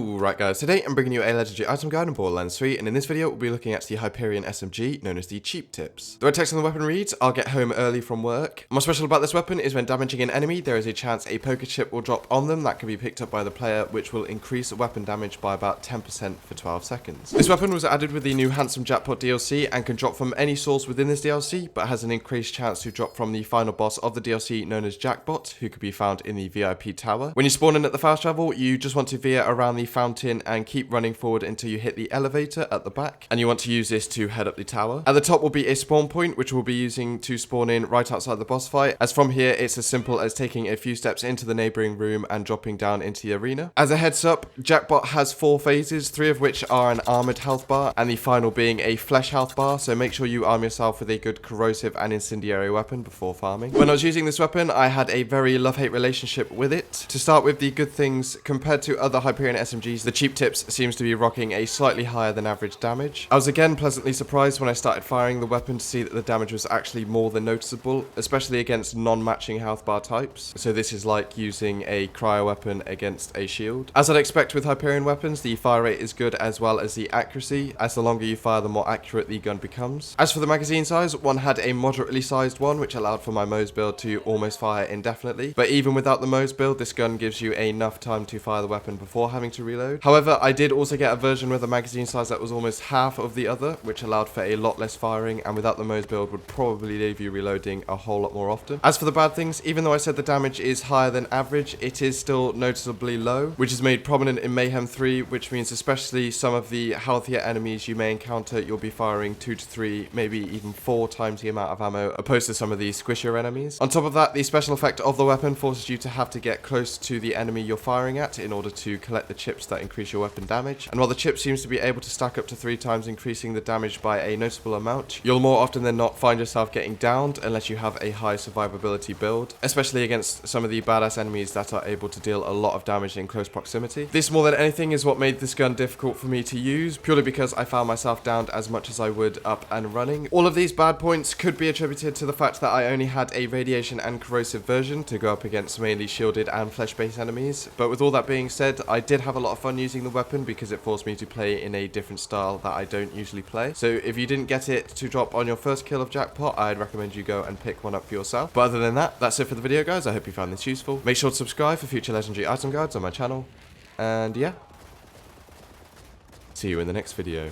Alright guys, today I'm bringing you a legendary item guide on Borderlands 3, and in this video we'll be looking at the Hyperion SMG, known as the cheap tips. The red text on the weapon reads, "I'll get home early from work." What's special about this weapon is when damaging an enemy, there is a chance a poker chip will drop on them that can be picked up by the player, which will increase weapon damage by about 10% for 12 seconds. This weapon was added with the new handsome Jackpot DLC and can drop from any source within this DLC, but has an increased chance to drop from the final boss of the DLC known as Jackpot, who could be found in the VIP tower. When you spawn in at the fast travel, you just want to veer around the fountain and keep running forward until you hit the elevator at the back, and you want to use this to head up the tower. At the top will be a spawn point, which we'll be using to spawn in right outside the boss fight, as from here it's as simple as taking a few steps into the neighboring room and dropping down into the arena. As a heads up, Jackpot has 4 phases, 3 of which are an armored health bar, and the final being a flesh health bar, so make sure you arm yourself with a good corrosive and incendiary weapon before farming. When I was using this weapon, I had a very love-hate relationship with it. To start with the good things, compared to other Hyperion SMGs, the cheap tips seems to be rocking a slightly higher than average damage. I was again pleasantly surprised when I started firing the weapon to see that the damage was actually more than noticeable, especially against non-matching health bar types. So this is like using a cryo weapon against a shield. As I'd expect with Hyperion weapons, the fire rate is good as well as the accuracy, as the longer you fire the more accurate the gun becomes. As for the magazine size, one had a moderately sized one which allowed for my Mo's build to almost fire indefinitely, but even without the Mo's build, this gun gives you enough time to fire the weapon before having to reload. However, I did also get a version with a magazine size that was almost half of the other, which allowed for a lot less firing, and without the Mo's build would probably leave you reloading a whole lot more often. As for the bad things, even though I said the damage is higher than average, it is still noticeably low, which is made prominent in Mayhem 3, which means especially some of the healthier enemies you may encounter, you'll be firing 2 to 3, maybe even 4 times the amount of ammo, opposed to some of the squishier enemies. On top of that, the special effect of the weapon forces you to have to get close to the enemy you're firing at in order to collect the chips that increase your weapon damage. And while the chip seems to be able to stack up to 3 times, increasing the damage by a noticeable amount, you'll more often than not find yourself getting downed unless you have a high survivability build, especially against some of the badass enemies that are able to deal a lot of damage in close proximity. This more than anything is what made this gun difficult for me to use, purely because I found myself downed as much as I would up and running. All of these bad points could be attributed to the fact that I only had a radiation and corrosive version to go up against mainly shielded and flesh-based enemies, but with all that being said, I did have a lot of fun using the weapon because it forced me to play in a different style that I don't usually play. So if you didn't get it to drop on your first kill of Jackpot, I'd recommend you go and pick one up for yourself. But other than that, that's it for the video guys. I hope you found this useful. Make sure to subscribe for future legendary item guides on my channel, and yeah, see you in the next video.